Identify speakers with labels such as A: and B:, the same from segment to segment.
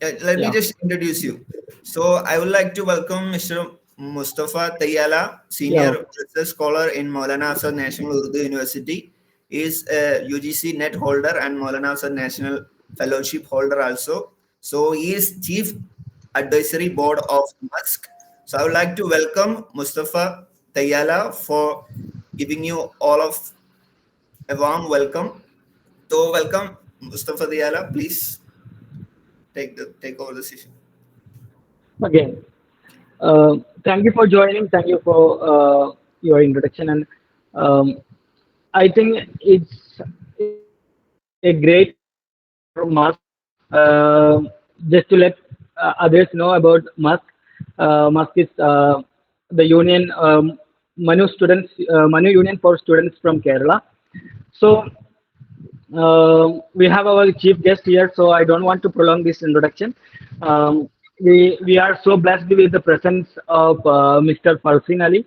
A: Let me just introduce you. So I would like to welcome Mr. Mustafa Tayyala,
B: Yeah.
A: Senior Research Scholar in Moulana Azad National Urdu University. He is a UGC net holder and Moulana Azad National Fellowship holder also. So he is Chief Advisory Board of MUSK. So I would like to welcome Mustafa Tayyala for giving you all of a warm welcome. So welcome Mustafa Tayyala, please take over the session.
B: Again, thank you for joining. Thank you for your introduction, and um, I think it's a great for Musk. Just to let others know about Musk. Musk is the union Manu Union for students from Kerala. So we have our chief guest here, so I don't want to prolong this introduction. We are so blessed with the presence of Mr. Farzeen Ali.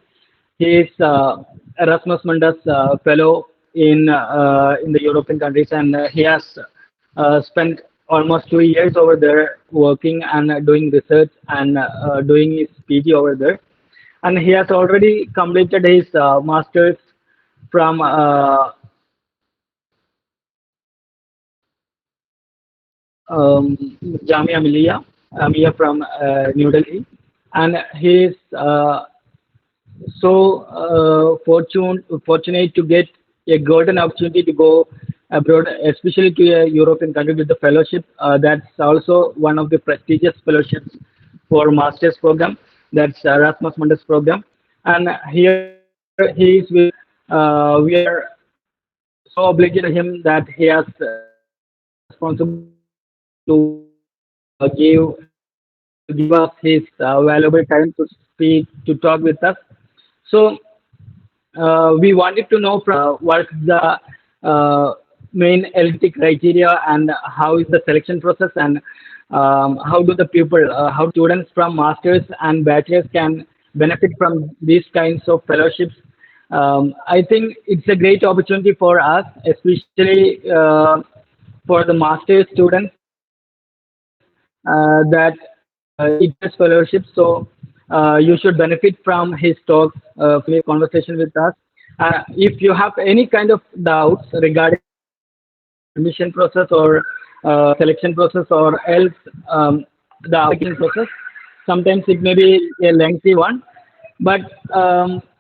B: He is Erasmus Mundus fellow in the European countries, and he has spent almost 2 years over there working and doing research and doing his PG over there. And he has already completed his masters from Jamia Millia from New Delhi, and he is fortunate to get a golden opportunity to go abroad, especially to a European country with the fellowship. That's also one of the prestigious fellowships for master's program. That's Erasmus Mundus program, and here he is with. We are so obliged to him that he has responsibility to give us his valuable time to speak to talk with us. So we wanted to know from what's the main eligibility criteria and how is the selection process and how do the people, how students from masters and bachelors can benefit from these kinds of fellowships. I think it's a great opportunity for us, especially for the master's students that it has fellowship. So you should benefit from his talks, from his conversation with us. If you have any kind of doubts regarding admission process or selection process or else the application process, sometimes it may be a lengthy one, but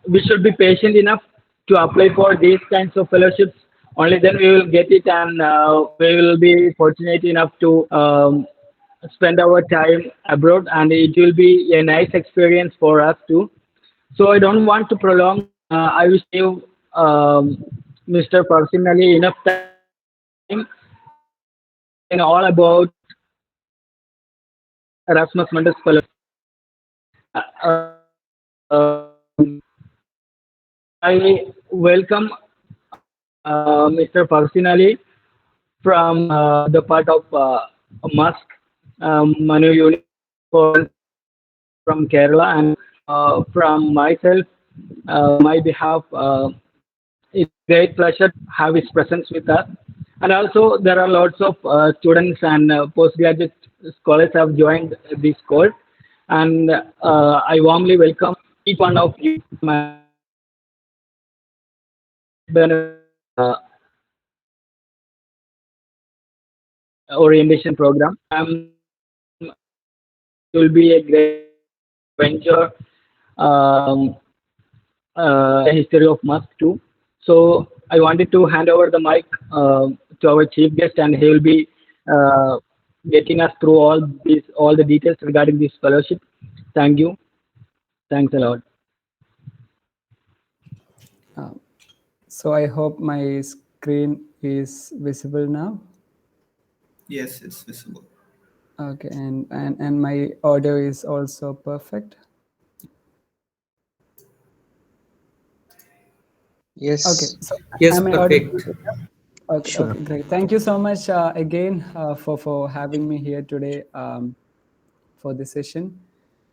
B: we should be patient enough to apply for these kinds of fellowships. Only then we will get it, and we will be fortunate enough to spend our time abroad, and it will be a nice experience for us too. So I don't want to prolong. I will give Mr. Personally enough time to explain all about Erasmus Mundus Fellowship. I welcome Mr. Farzeen from the part of MUSK, Manu Unit for from Kerala, and from myself, my behalf, it's a great pleasure to have his presence with us. And also, there are lots of students and postgraduate scholars have joined this call, and I warmly welcome each one of you orientation program. It will be a great venture history of Musk too. So I wanted to hand over the mic to our chief guest, and he will be uh, getting us through all the details regarding this fellowship. Thank you. Thanks a lot.
C: Uh, so I hope my screen is visible now.
A: Yes, it's visible.
C: Okay, and my audio is also perfect.
D: Yes.
C: Okay, so
D: Yes,
C: am I
D: perfect.
C: audible? Okay,
D: Sure.
C: okay, great. Thank you so much again for having me here today for this session.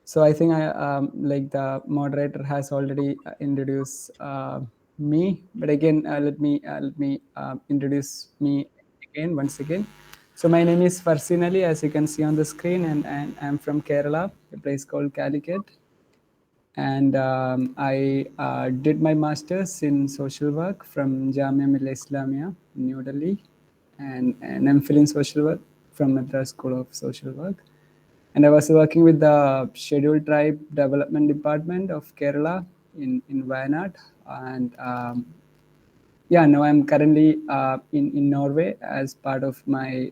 C: So I think I like the moderator has already introduced me, but again let me introduce me again once again. So my name is Farzeen Ali, as you can see on the screen, and I'm from Kerala, a place called Calicut. And I did my master's in social work from Jamia Millia Islamia in New Delhi, and an MPhil in social work from Madras School of Social Work. And I was working with the Scheduled Tribe Development Department of Kerala in Wayanad. And yeah, now I'm currently in Norway as part of my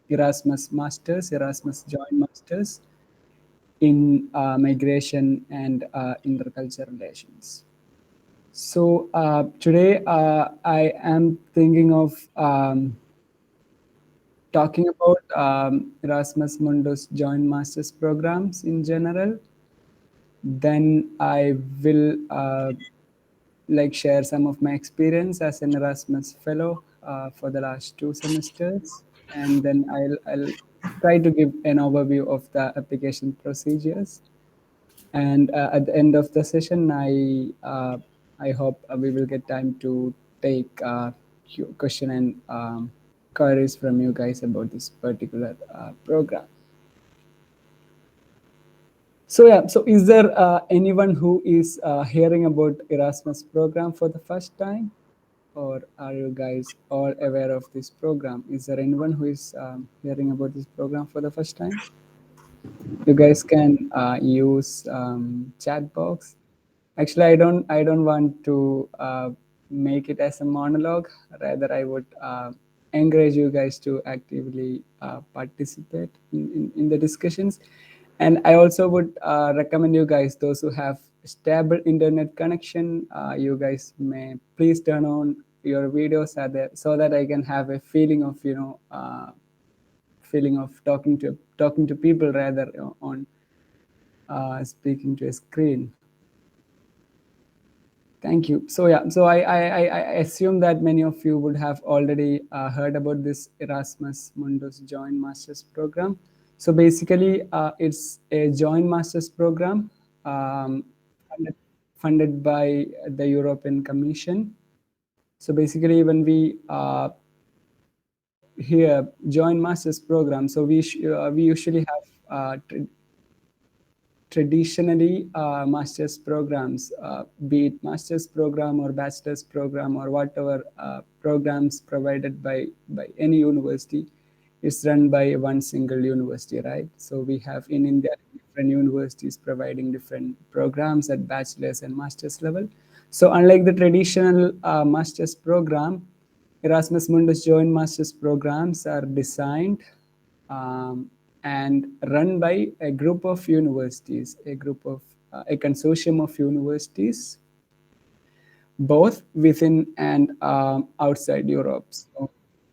C: Erasmus Masters, Erasmus Joint Masters in Migration and Intercultural Relations. So today I am thinking of talking about Erasmus Mundus Joint Masters programs in general. Then I will like share some of my experience as an Erasmus fellow for the last 2 semesters, and then I'll try to give an overview of the application procedures. And at the end of the session, I hope we will get time to take question and queries from you guys about this particular program. So yeah, so is there anyone who is hearing about Erasmus program for the first time, or are you guys all aware of this program? Is there anyone who is hearing about this program for the first time? You guys can use chat box. Actually, I don't want to make it as a monologue. Rather, I would encourage you guys to actively participate in the discussions. And I also would recommend you guys, those who have stable internet connection, you guys may please turn on your videos so that I can have a feeling of talking to people rather on speaking to a screen. Thank you. So yeah, so I assume that many of you would have already heard about this Erasmus Mundus Joint Masters program. So basically, it's a joint masters program funded by the European Commission. So basically, when we hear joint masters program, so we usually have traditionally master's programs, be it master's program or bachelor's program or whatever programs provided by any university, is run by one single university, right? So we have in India different universities providing different programs at bachelor's and master's level. So unlike the traditional master's program, Erasmus Mundus joint master's programs are designed and run by a group of universities, a consortium of universities, both within and outside Europe. So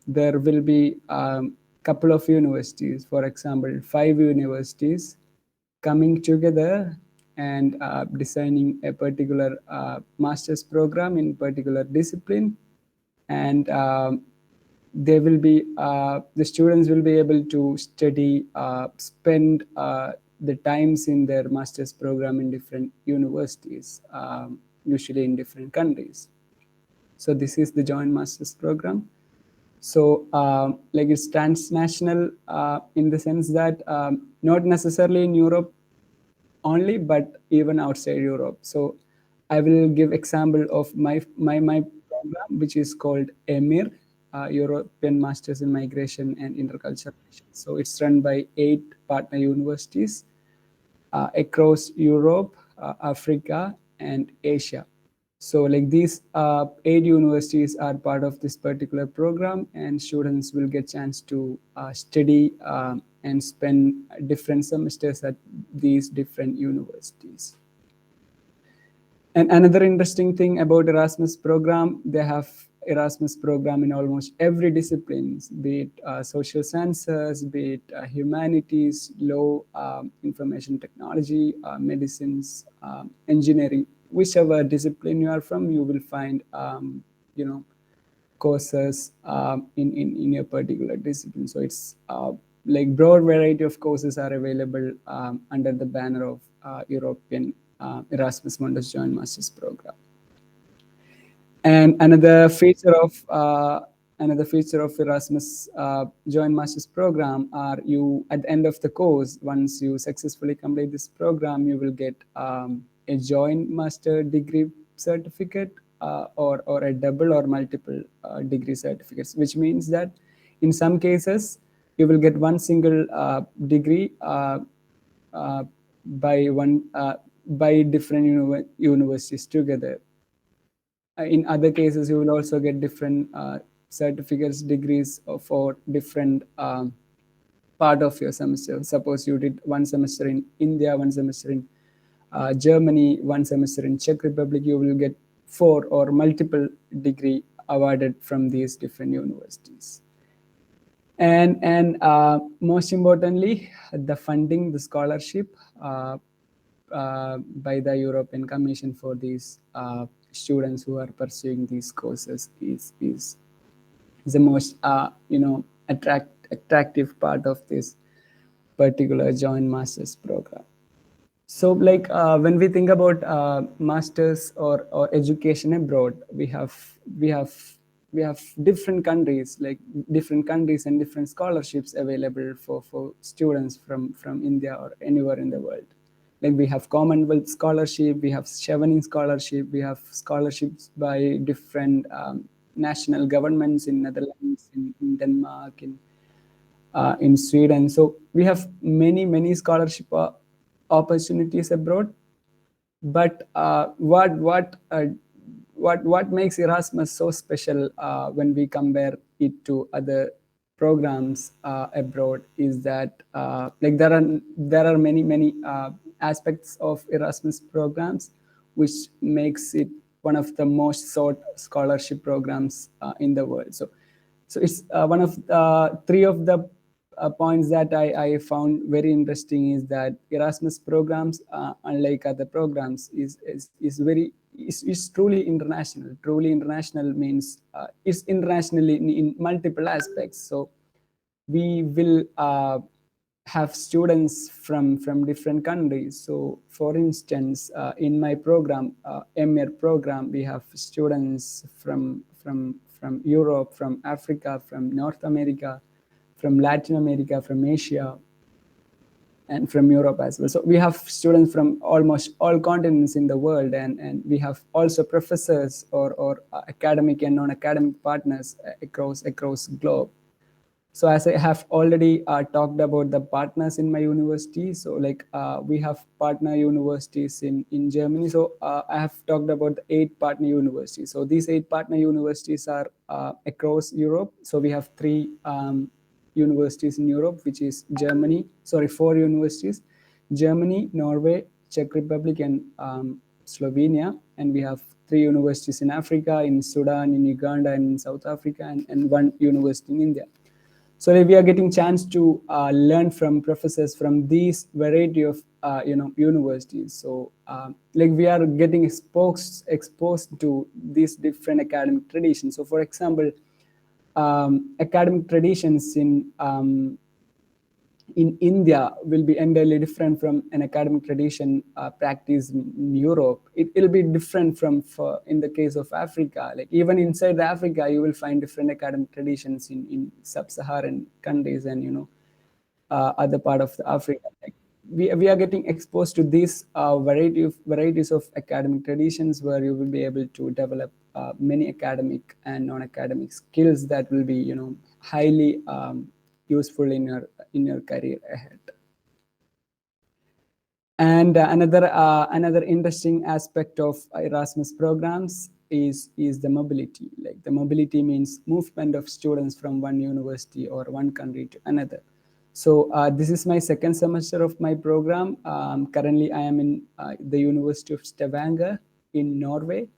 C: there will be a couple of universities, for example, 5 universities coming together and designing a particular master's program in particular discipline. And they will be the students will be able to study, spend the times in their master's program in different universities, usually in different countries. So this is the joint master's program. So like it's transnational in the sense that not necessarily in Europe only, but even outside Europe. So I will give example of my program, which is called EMIR, European Masters in Migration and Intercultural Relations. So it's run by 8 partner universities across Europe, Africa, and Asia. So like these 8 universities are part of this particular program, and students will get chance to study and spend different semesters at these different universities. And another interesting thing about Erasmus program, they have Erasmus program in almost every discipline, be it social sciences, be it humanities, law, information technology, medicines, engineering, whichever discipline you are from, you will find courses in your particular discipline. So it's like broad variety of courses are available under the banner of European Erasmus Mundus Joint Masters Program. And another feature of another feature of Erasmus Joint Masters program are you, at the end of the course, once you successfully complete this program, you will get a joint master degree certificate or a double or multiple degree certificates, which means that in some cases you will get one single degree by different universities together. In other cases, you will also get different certificates, degrees for different part of your semester. Suppose you did one semester in India, one semester in Germany, one semester in Czech Republic, you will get 4 or multiple degree awarded from these different universities. And most importantly, the funding, the scholarship by the European Commission for these students who are pursuing these courses is the most attractive part of this particular joint masters program. So like when we think about masters or education abroad, we have different countries, like different countries and different scholarships available for students from India or anywhere in the world. Like we have Commonwealth scholarship, we have Chevening scholarship, we have scholarships by different national governments in Netherlands, in Denmark, in Sweden. So we have many scholarship opportunities abroad. But what makes Erasmus so special when we compare it to other programs abroad is that like there are many aspects of Erasmus programs which makes it one of the most sought scholarship programs in the world. So it's one of 3 of the points that I found very interesting is that Erasmus programs, unlike other programs, is truly international. Truly international means it's international in multiple aspects. So we will have students from different countries. So for instance, in my program, MR program, we have students from Europe, from Africa, from North America, from Latin America, from Asia, and from Europe as well. So we have students from almost all continents in the world, and we have also professors or academic and non-academic partners across globe. So as I have already talked about the partners in my university, so like we have partner universities in Germany. So I have talked about the 8 partner universities. So these 8 partner universities are across Europe. So we have 3 universities in Europe, which is 4 universities: Germany, Norway, Czech Republic, and Slovenia. And we have 3 universities in Africa, in Sudan, in Uganda, and in South Africa, and 1 university in India. So we are getting chance to learn from professors from these variety of universities. So like we are getting exposed to these different academic traditions. So for example, academic traditions in India will be entirely different from an academic tradition practiced in Europe. It'll be different in the case of Africa. Like even inside Africa, you will find different academic traditions in sub-Saharan countries and other part of Africa. Like we are getting exposed to these varieties of academic traditions where you will be able to develop many academic and non-academic skills that will be highly useful in your career ahead. And another interesting aspect of Erasmus programs is the mobility. Like the mobility means movement of students from one university or one country to another. So this is my second semester of my program. Currently, I am in the University of Stavanger in Norway.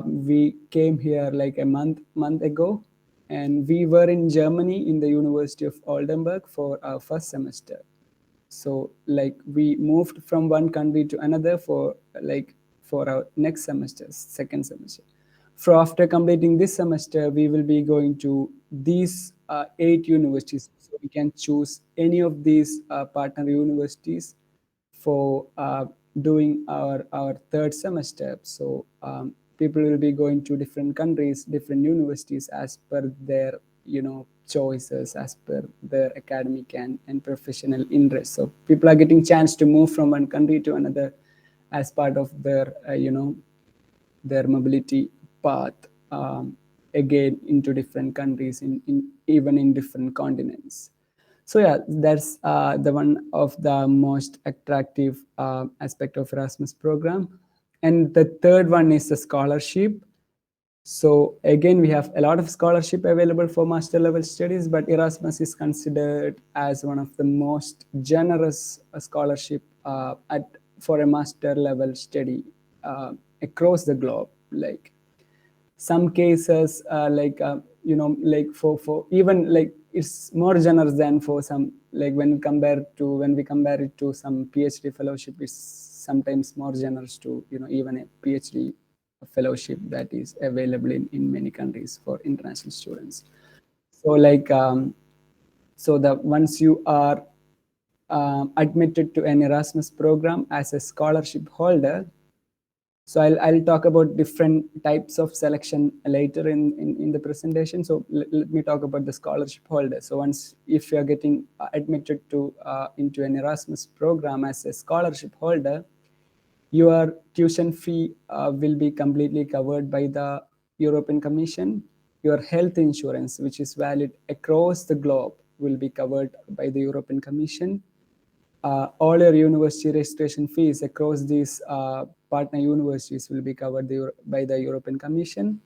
C: We came here like a month ago, and we were in Germany in the University of Oldenburg for our first semester. So like we moved from one country to another for our next semester, second semester. So after completing this semester, we will be going to these 8 universities. So we can choose any of these partner universities for doing our third semester. So people will be going to different countries, different universities as per their choices, as per their academic and professional interests. So people are getting chance to move from one country to another as part of their their mobility path, again into different countries, even in different continents. So yeah, that's the one of the most attractive aspect of Erasmus program. And the third one is the scholarship. So again, we have a lot of scholarship available for master level studies, but Erasmus is considered as one of the most generous scholarship for a master level study across the globe. Like some cases, like for even like it's more generous than for some, like when we compare it to some PhD fellowship, is sometimes more generous to even a PhD fellowship that is available in many countries for international students. So like so that once you are admitted to an Erasmus program as a scholarship holder, so I'll talk about different types of selection later in the presentation. So let me talk about the scholarship holder. So once, if you're getting admitted to into an Erasmus program as a scholarship holder, your tuition fee will be completely covered by the European Commission. Your health insurance, which is valid across the globe, will be covered by the European Commission. All your university registration fees across these partner universities will be covered by the European Commission.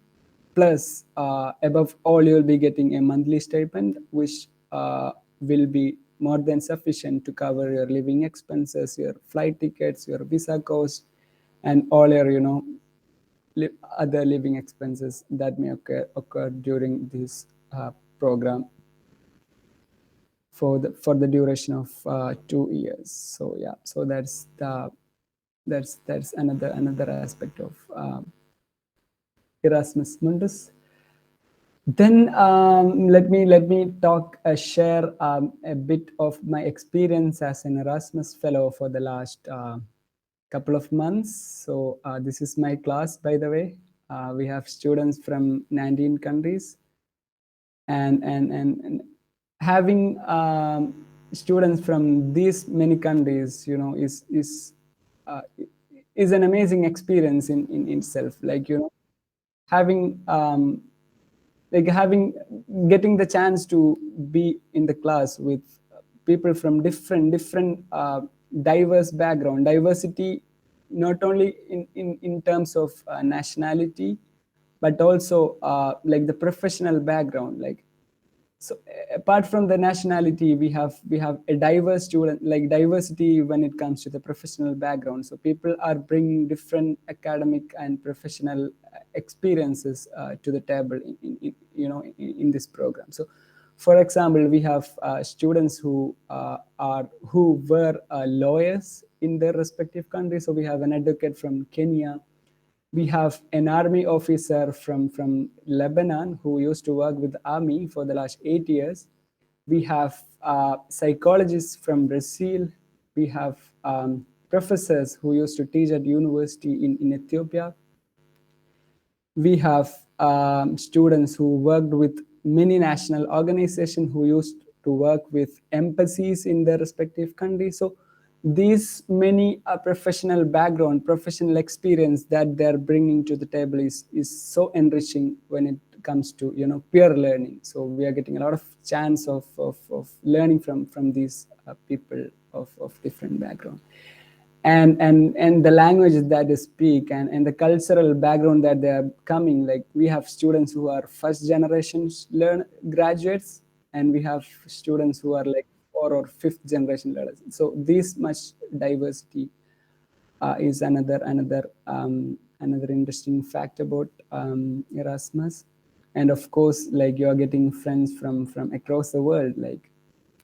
C: Plus, above all, you'll be getting a monthly stipend, which will be more than sufficient to cover your living expenses, your flight tickets, your visa cost, and all your other living expenses that may occur during this program for the duration of 2 years. So yeah, so that's another aspect of Erasmus Mundus. Then let me talk share a bit of my experience as an Erasmus fellow for the last couple of months. So this is my class, by the way. We have students from 19 countries, and having students from these many countries, is an amazing experience in itself. Like having getting the chance to be in the class with people from different diverse background, diversity, not only in terms of nationality, but also like the professional background. Like, so apart from the nationality, we have a diverse student, like diversity when it comes to the professional background. So people are bringing different academic and professional experiences to the table in this program. So for example, we have students who were lawyers in their respective countries. So we have an advocate from Kenya. We have an army officer from Lebanon who used to work with the army for the last 8 years. We have psychologists from Brazil. We have professors who used to teach at university in Ethiopia. We have students who worked with many national organizations, who used to work with embassies in their respective countries. So these many professional background, professional experience that they're bringing to the table is so enriching when it comes to peer learning. So we are getting a lot of chance of learning from these people of different background, and the language that they speak, and the cultural background that they are coming. Like we have students who are first generation graduates, and we have students who are like 4th or 5th generation learners. So this much diversity is another interesting fact about Erasmus. And of course, like you are getting friends from across the world. Like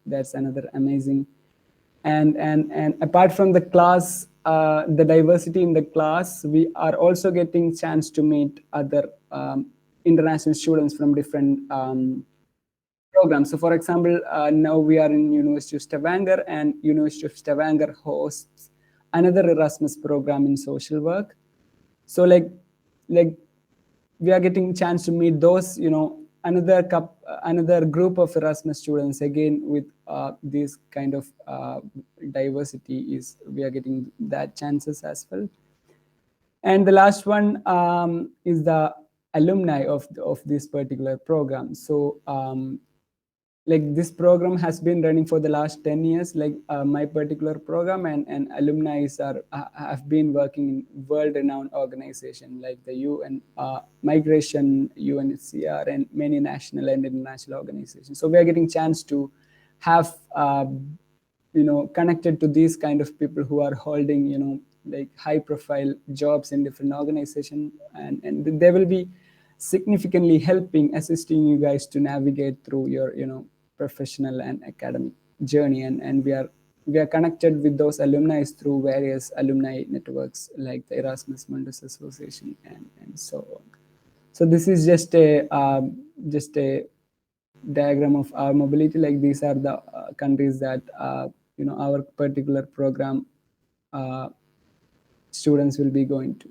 C: that's another amazing. And apart from the class, the diversity in the class, we are also getting chance to meet other international students from different programs. So for example, now we are in University of Stavanger, and University of Stavanger hosts another Erasmus program in social work. So like like we are getting chance to meet those, another group of Erasmus students again with this kind of diversity. Is we are getting that chances as well. And the last one is the alumni of this particular program. So like this program has been running for the last 10 years, like my particular program, and alumni have been working in world renowned organization like the UN, Migration, UNHCR, and many national and international organizations. So we are getting chance to have connected to these kind of people who are holding like high profile jobs in different organizations, and they will be significantly helping, assisting you guys to navigate through your professional and academic journey. And we are connected with those alumni through various alumni networks like the Erasmus Mundus Association and so on. So this is just a diagram of our mobility. Like these are the countries that our particular program students will be going to.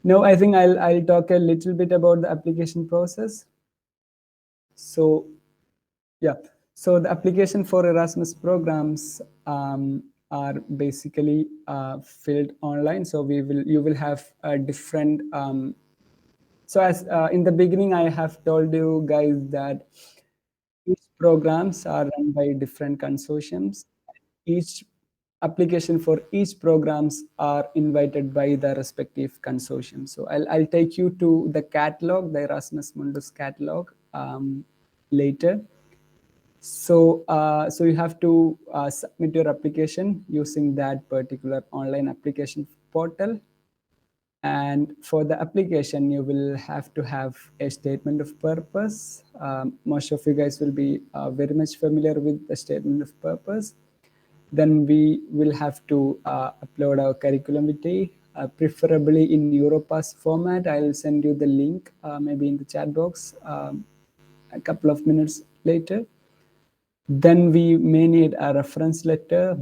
C: Now I think I'll talk a little bit about the application process. So yeah, so the application for Erasmus programs are basically filled online. So you will have a different. So as in the beginning, I have told you guys that each programs are run by different consortiums. Each application for each programs are invited by the respective consortium. So I'll take you to the catalog, the Erasmus Mundus catalog later. So so you have to submit your application using that particular online application portal. And for the application, you will have to have a statement of purpose. Most of you guys will be very much familiar with the statement of purpose. Then we will have to upload our curriculum vitae, preferably in Europass format. I'll send you the link maybe in the chat box a couple of minutes later. Then we may need a reference letter.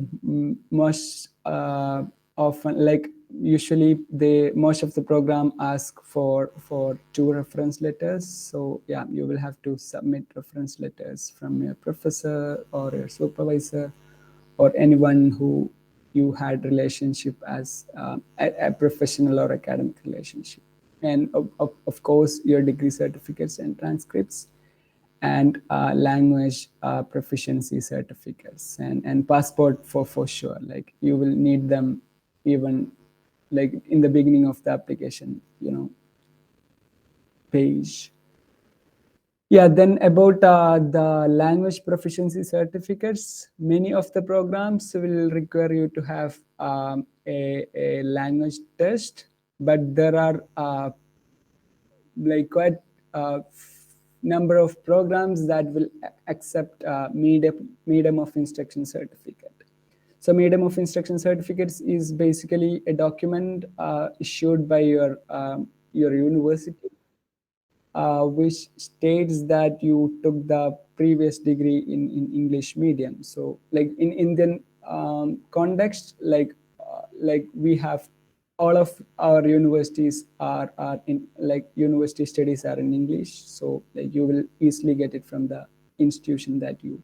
C: Most often, like usually, most of the program ask for 2 reference letters. So yeah, you will have to submit reference letters from your professor or your supervisor or anyone who you had relationship as a professional or academic relationship. And of course, your degree certificates and transcripts, and language proficiency certificates, and passport for sure. Like you will need them even like in the beginning of the application page. Yeah, then about the language proficiency certificates, many of the programs will require you to have a language test, but there are like quite number of programs that will accept medium of instruction certificate. So medium of instruction certificates is basically a document issued by your university, which states that you took the previous degree in English medium. So like in Indian context, like we have all of our universities are in like university studies are in English. So like you will easily get it from the institution that you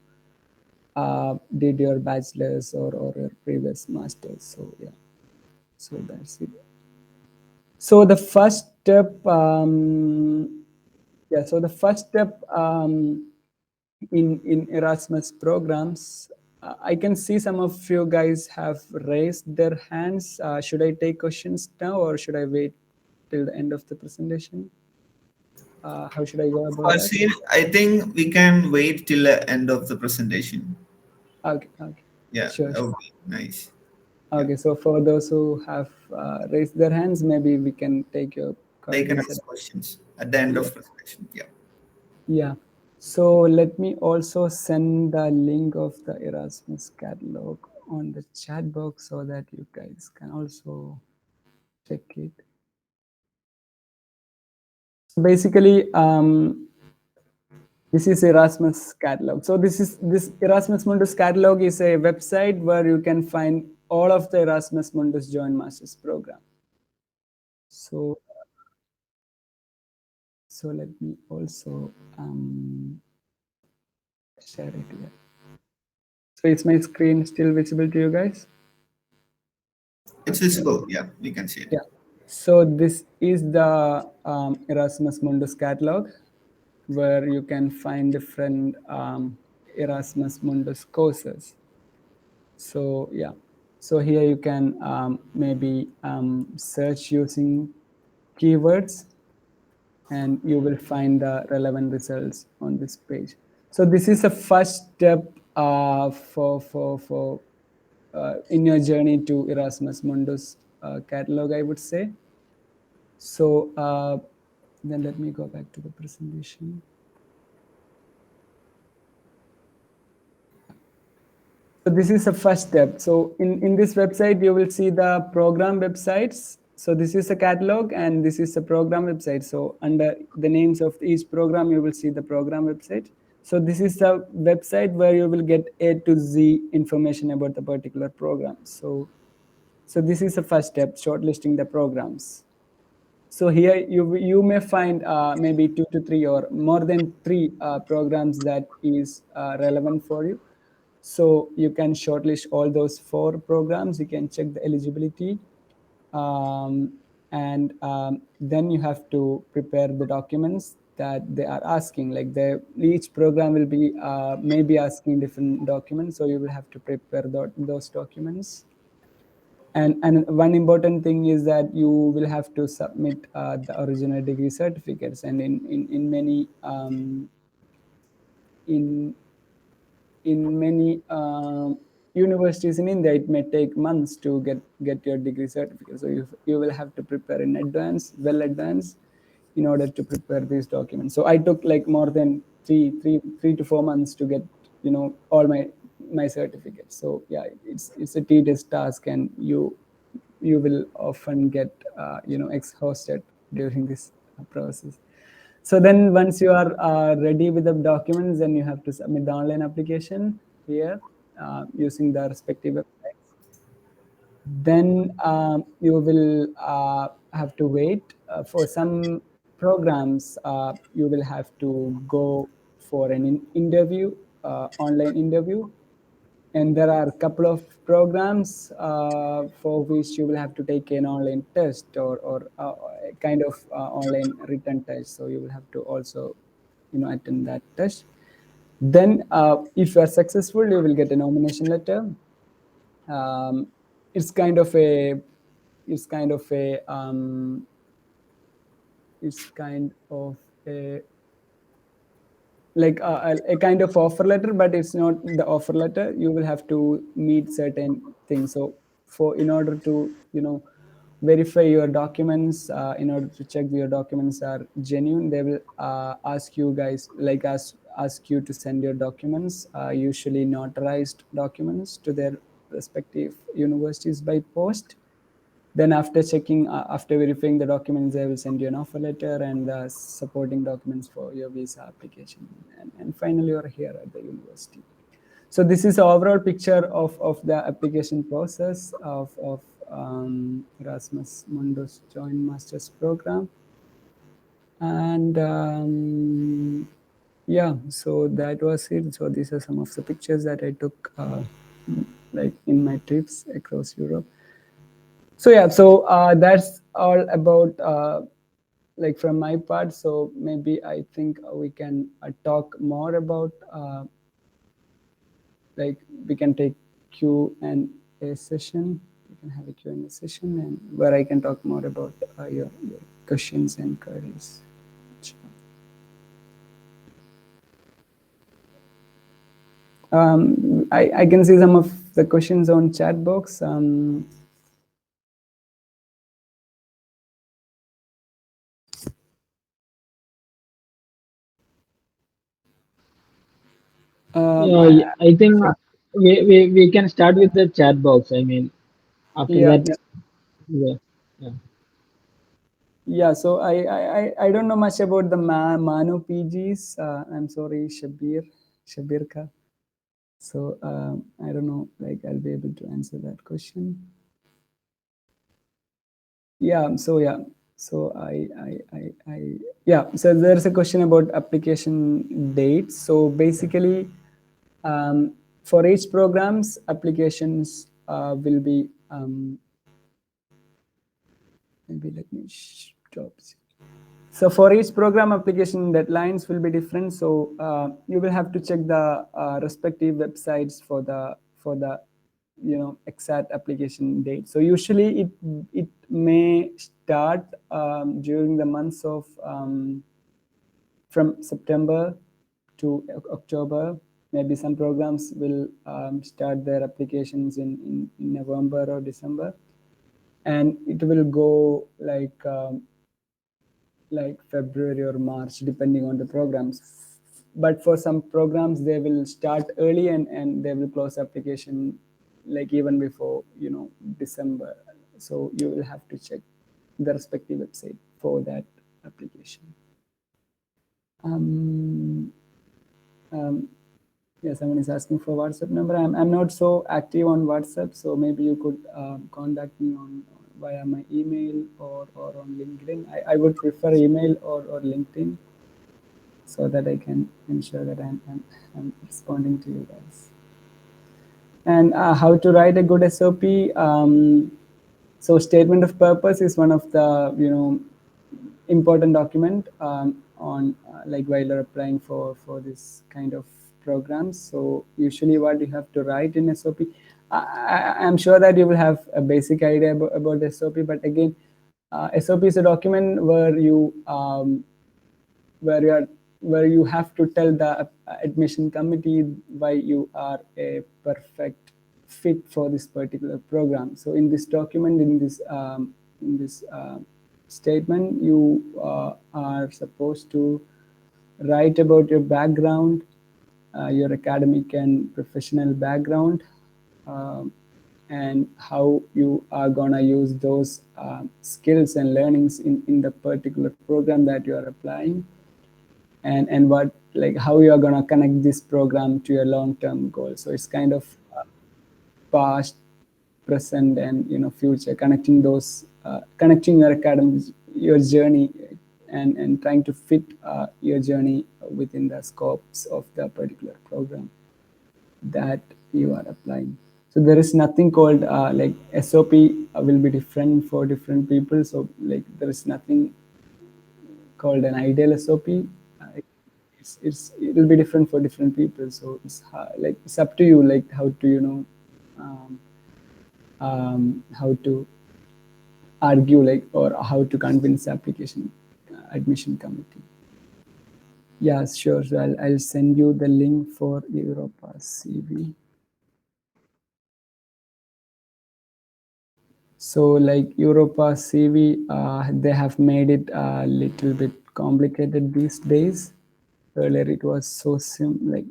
C: did your bachelor's or your previous master's. So yeah, so that's it. So the first step, yeah. So the first step in Erasmus programs, I can see some of you guys have raised their hands. Should I take questions now, or should I wait till the end of the presentation? How should I go about that?
A: Farseen, I think we can wait till the end of the presentation.
C: Okay,
A: Yeah,
C: sure.
A: that would be nice.
C: Okay, so for those who have raised their hands, maybe we can take your
A: They can
C: questions.
A: ask questions at the end of presentation. Yeah.
C: Yeah. So let me also send the link of the Erasmus catalog on the chat box so that you guys can also check it. So basically, this is Erasmus catalog. So this Erasmus Mundus catalog is a website where you can find all of the Erasmus Mundus Joint Masters program. So So let me also share it here. So is my screen still visible to you guys?
A: It's visible. Yeah, we can see it.
C: Yeah. So this is the Erasmus Mundus catalog, where you can find different Erasmus Mundus courses. So yeah, so here you can maybe search using keywords, and you will find the relevant results on this page. So this is a first step for in your journey to Erasmus Mundus catalog, I would say. So then let me go back to the presentation. So this is the first step. So in this website, you will see the program websites. So this is a catalog and this is a program website. So under the names of each program, you will see the program website. So this is a website where you will get A to Z information about the particular program. So this is the first step, shortlisting the programs. So here you may find maybe 2 to 3 or more than 3 programs that is relevant for you. So you can shortlist all those 4 programs. You can check the eligibility, and then you have to prepare the documents that they are asking. Like each program will be maybe asking different documents, so you will have to prepare those documents. And one important thing is that you will have to submit the original degree certificates. And in many in many universities in India, it may take months to get your degree certificate. So you will have to prepare in advance, well advance, in order to prepare these documents. So I took like more than three to 4 months to get all my certificates. So yeah, it's a tedious task, and you will often get exhausted during this process. So then once you are ready with the documents, then you have to submit the online application here using the respective websites. Then you will have to wait for some programs. You will have to go for an interview, online interview. And there are a couple of programs for which you will have to take an online test or a kind of online written test. So you will have to also attend that test. Then if you are successful, you will get a nomination letter. It's kind of a it's kind of a it's kind of a like a kind of offer letter, but it's not the offer letter. You will have to meet certain things. So in order to verify your documents, in order to check your documents are genuine, they will ask you guys, like ask you to send your documents, usually notarized documents, to their respective universities by post. Then after verifying the documents, they will send you an offer letter and supporting documents for your visa application. And finally, you're here at the university. So this is the overall picture of the application process of Erasmus Mundus Joint Masters Program. And yeah, so that was it. So these are some of the pictures that I took like in my trips across Europe. So yeah, so that's all about like from my part. So maybe I think we can talk more about like we can take Q&A session. We can have a Q&A session, and where I can talk more about your questions and queries. I can see some of the questions on chat box.
B: I think we can start with the chat box. I mean, after
C: yeah,
B: that, yeah, yeah.
C: Yeah, so I don't know much about the Manu PGs. I'm sorry, Shabir Ka. So I don't know, like I'll be able to answer that question. Yeah, so yeah. So yeah. So there's a question about application dates. So basically, for each programs, applications will be maybe let me stop. So for each program, application deadlines will be different. So you will have to check the respective websites for the exact application date. So usually it may start during the months of from September to October. Maybe some programs will start their applications in November or December, and it will go like February or March, depending on the programs. But for some programs, they will start early and they will close application like even before December. So you will have to check the respective website for that application. Yeah, someone is asking for WhatsApp number. I'm not so active on WhatsApp, so maybe you could contact me on via my email or on LinkedIn. I would prefer email or LinkedIn so that I can ensure that I'm responding to you guys. And how to write a good SOP. So statement of purpose is one of the important document on like while you're applying for this kind of programs. So usually what you have to write in SOP, I'm sure that you will have a basic idea about the SOP, but again, SOP is a document where you have to tell the admission committee why you are a perfect fit for this particular program. So in this document, in this statement, you are supposed to write about your background, your academic and professional background, and how you are gonna use those skills and learnings in the particular program that you are applying, and what how you are gonna connect this program to your long-term goal. So it's kind of past, present, and future, connecting those connecting your academic, your journey, and trying to fit your journey within the scopes of the particular program that you are applying. So there is nothing called like SOP will be different for different people. So there is nothing called an ideal SOP. It will be different for different people. So it's up to you how to how to argue or how to convince application admission committee. Yeah, sure. So I'll send you the link for Europa CV. So Europa CV, they have made it a little bit complicated these days. Earlier it was so simple.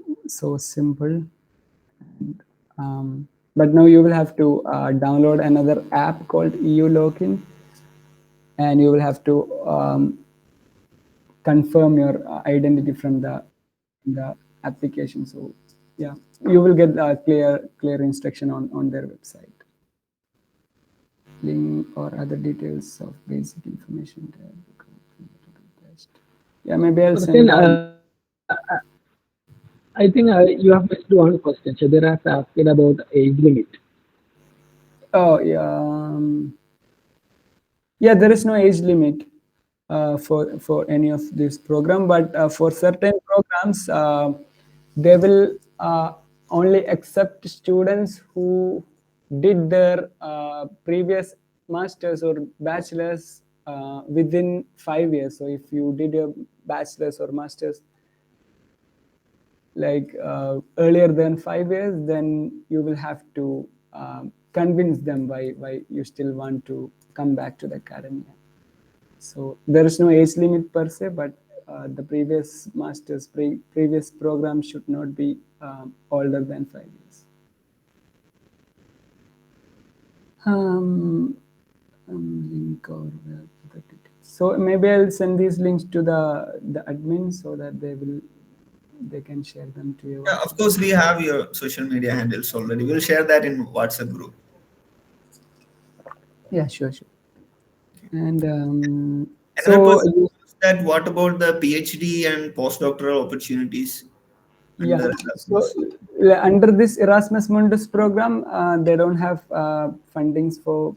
C: And, but now you will have to download another app called EU Login, and you will have to confirm your identity from the application. So yeah, you will get a clear instruction on their website. Link or other details of basic information tab. Yeah, maybe I'll send
B: I think you have missed one question. Shadir has asked about age limit.
C: Oh yeah, yeah. There is no age limit for any of this program, but for certain programs, they will only accept students who did their previous masters or bachelors within 5 years. So if you did your bachelors or masters earlier than 5 years, then you will have to convince them why you still want to come back to the academia. So there is no age limit per se, but the previous masters, previous program should not be older than 5 years. Link or so maybe I'll send these links to the admin so that they can share them to you.
A: Yeah, of course, we have your social media handles already. We'll share that in WhatsApp group.
C: Yeah, sure. And
A: Another
C: so
A: person asked that what about the PhD and postdoctoral opportunities
C: yeah,
A: under
C: so
A: Erasmus?
C: under this Erasmus Mundus program, they don't have fundings for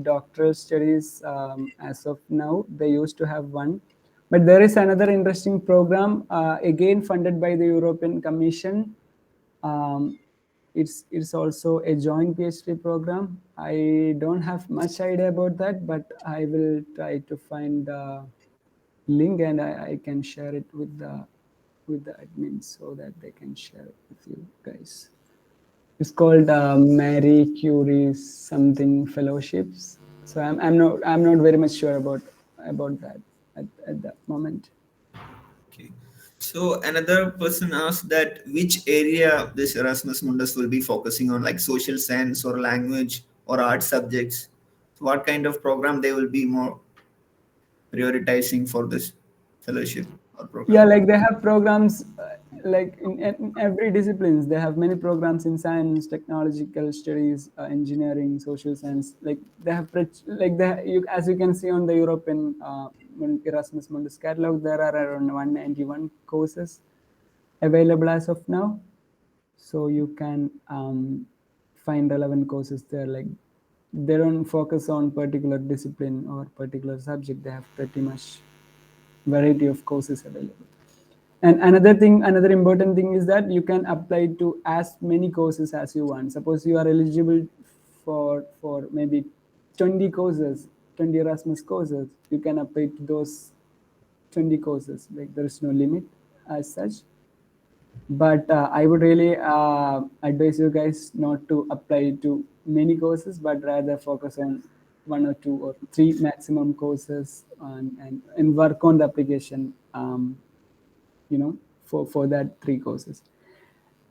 C: doctoral studies as of now. They used to have one, but there is another interesting program again funded by the European Commission. Um, it's also a joint PhD program. I don't have much idea about that, but I will try to find the link, and I can share it with the admins so that they can share it with you guys. It's called Marie Curie something fellowships. So I'm not very much sure about that at that moment.
A: Okay. So another person asked that which area this Erasmus Mundus will be focusing on, like social science or language or art subjects. So what kind of program they will be more prioritizing for this fellowship or
C: Yeah,
A: program?
C: like they have programs like in every disciplines. They have many programs in science, technological studies, engineering, social science. Like they have like you, as you can see on the European Erasmus Mundus catalog, there are around 191 courses available as of now. So you can find relevant courses there. Like they don't focus on particular discipline or particular subject. They have pretty much variety of courses available. And another important thing is that you can apply to as many courses as you want. Suppose you are eligible for maybe 20 courses, 20 Erasmus courses, you can apply to those 20 courses. Like there is no limit as such. But I would really advise you guys not to apply to many courses, but rather focus on one or two or three maximum courses and work on the application, for that three courses.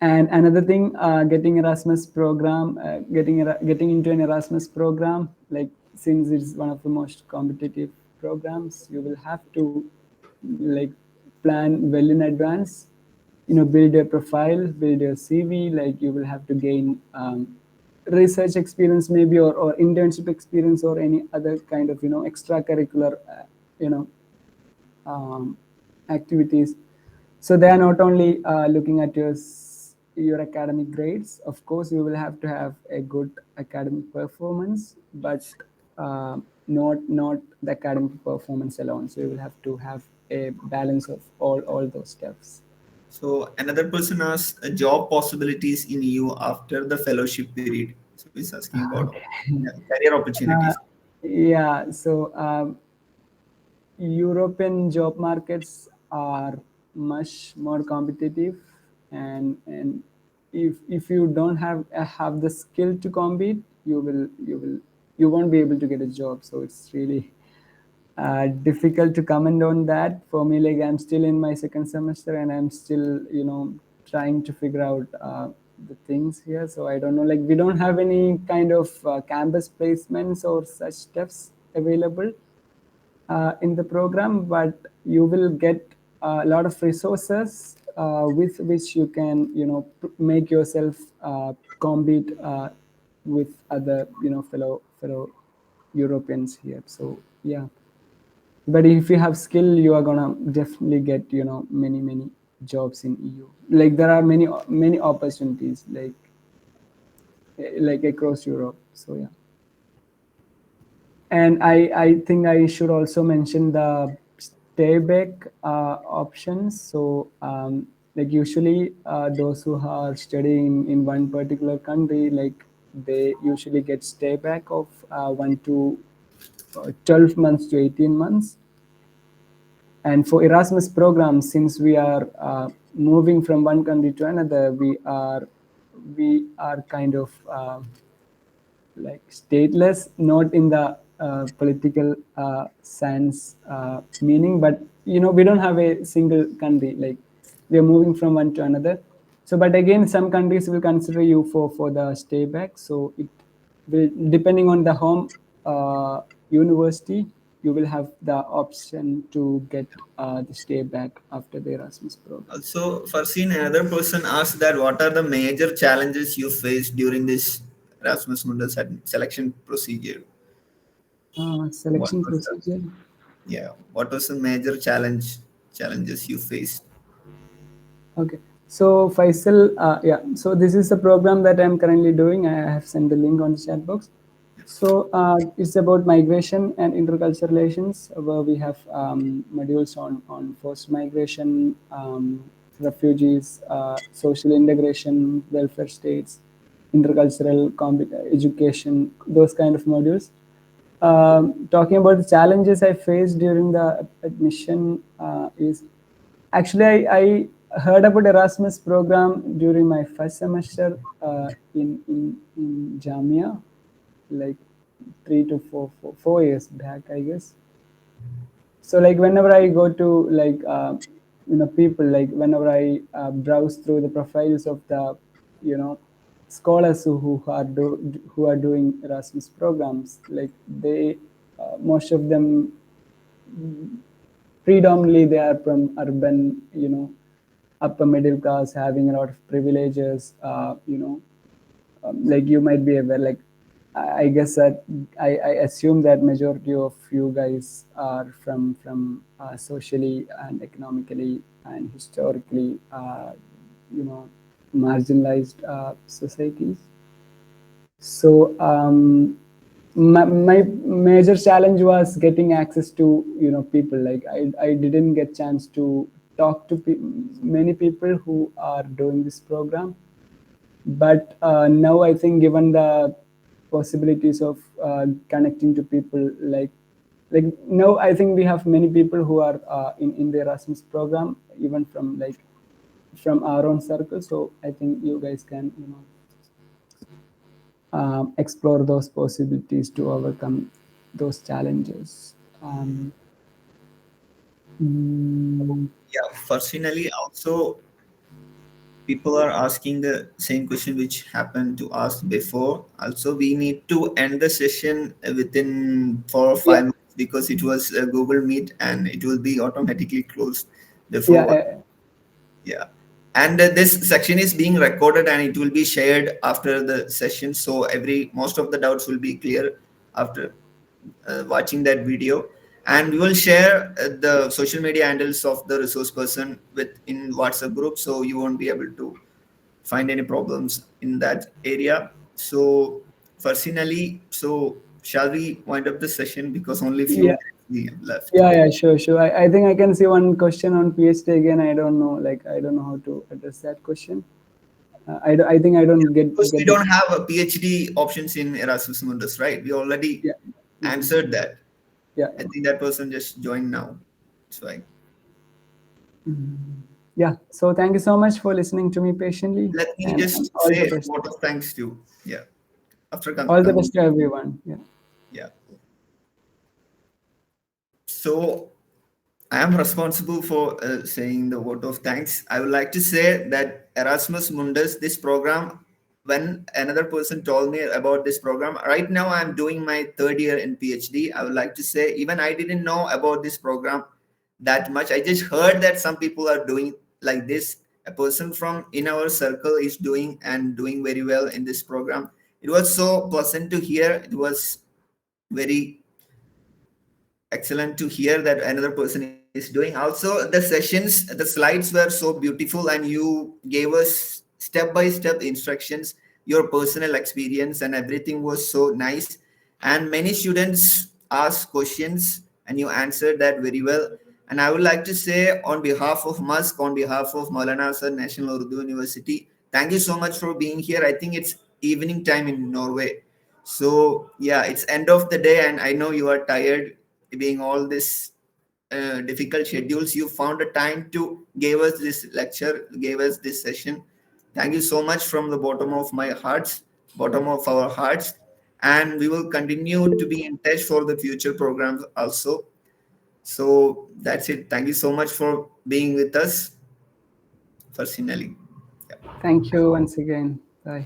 C: And another thing, getting Erasmus program, getting into an Erasmus program, like since it's one of the most competitive programs, you will have to like plan well in advance. Build your profile, build your CV. Like you will have to gain research experience, maybe or internship experience or any other kind of extracurricular, you know um, activities. So they are not only looking at your academic grades. Of course, you will have to have a good academic performance, but not the academic performance alone. So you will have to have a balance of all those steps.
A: So another person asked job possibilities in EU after the fellowship period. So he's asking about
C: Okay.
A: career opportunities.
C: Uh, yeah. So European job markets are much more competitive, and if you don't have the skill to compete, you won't be able to get a job. So it's really difficult to comment on that for me. Like I'm still in my second semester, and I'm still trying to figure out the things here. So I don't know. Like we don't have any kind of campus placements or such stuffs available in the program, but you will get a lot of resources with which you can make yourself compete with other fellow Europeans here. So yeah, but if you have skill, you are gonna definitely get many jobs in EU. Like there are many opportunities like across Europe. So yeah. And I think I should also mention the stay back options. So like usually those who are studying in one particular country, like they usually get stay back of 12 months to 18 months. And for Erasmus programs, since we are moving from one country to another, we are kind of like stateless, not in the political sense meaning, but we don't have a single country. Like we are moving from one to another. So, but again, some countries will consider you for the stay back. So it will, depending on the home university, you will have the option to get the stay back after the Erasmus program.
A: Also, Farseen, another person asked that what are the major challenges you faced during this Erasmus Mundus selection procedure? What
C: Selection
A: was the,
C: procedure.
A: yeah, what was the major challenges you faced?
C: Okay. So Faisal, yeah. So this is the program that I'm currently doing. I have sent the link on the chat box. So it's about migration and intercultural relations, where we have modules on forced migration, refugees, social integration, welfare states, intercultural education, those kind of modules. Talking about the challenges I faced during the admission is actually I heard about Erasmus program during my first semester in Jamia, like 4 years back, I guess. So like whenever I go to like people, like whenever I browse through the profiles of the scholars who are doing Erasmus programs, like they most of them predominantly they are from urban, upper middle class, having a lot of privileges, like you might be aware, like I guess that I assume that majority of you guys are from socially and economically and historically you know marginalized societies. So my major challenge was getting access to people. Like I didn't get chance to talk to many people who are doing this program. But now I think, given the possibilities of connecting to people, like now I think we have many people who are in the Erasmus program, even from our own circle. So I think you guys can explore those possibilities to overcome those challenges. Um, mm,
A: Yeah, personally, also people are asking the same question which happened to us before. Also, we need to end the session within 4 or 5
C: yeah,
A: minutes because it was a Google Meet and it will be automatically closed
C: yeah,
A: before. Yeah. And this section is being recorded and it will be shared after the session. So most of the doubts will be clear after watching that video. And we will share the social media handles of the resource person with in WhatsApp group. So you won't be able to find any problems in that area. So personally, so shall we wind up the session because only few
C: yeah.
A: minutes we have left.
C: Yeah, sure, sure. I think I can see one question on PhD again. I don't know, like I don't know how to address that question. I think I don't
A: Because we
C: get the.
A: don't have a PhD options in Erasmus Mundus, right? We already
C: Yeah. Mhm.
A: answered that.
C: Yeah,
A: I think that person just joined now. That's why.
C: yeah. So thank you so much for listening to me patiently,
A: Let me
C: and
A: just
C: all
A: say
C: the
A: a
C: best.
A: vote of thanks to, yeah, after
C: All the best to everyone. Yeah.
A: yeah. So I am responsible for saying the vote of thanks. I would like to say that Erasmus Mundus, this program, when another person told me about this program, right now I'm doing my third year in PhD. I would like to say, even I didn't know about this program that much. I just heard that some people are doing like this. A person from in our circle is doing and doing very well in this program. It was so pleasant to hear. It was very excellent to hear that another person is doing. Also, the sessions, the slides were so beautiful, and you gave us step by step instructions, your personal experience, and everything was so nice. And many students asked questions, and you answered that very well. And I would like to say, on behalf of MUSK, on behalf of Moulana Azad National Urdu University, thank you so much for being here. I think it's evening time in Norway. So yeah, it's end of the day, and I know you are tired being all this difficult schedules. You found a time to give us this lecture, gave us this session. Thank you so much from the bottom of our hearts, and we will continue to be in touch for the future programs also. So that's it. Thank you so much for being with us, personally.
C: Thank you once again. Bye.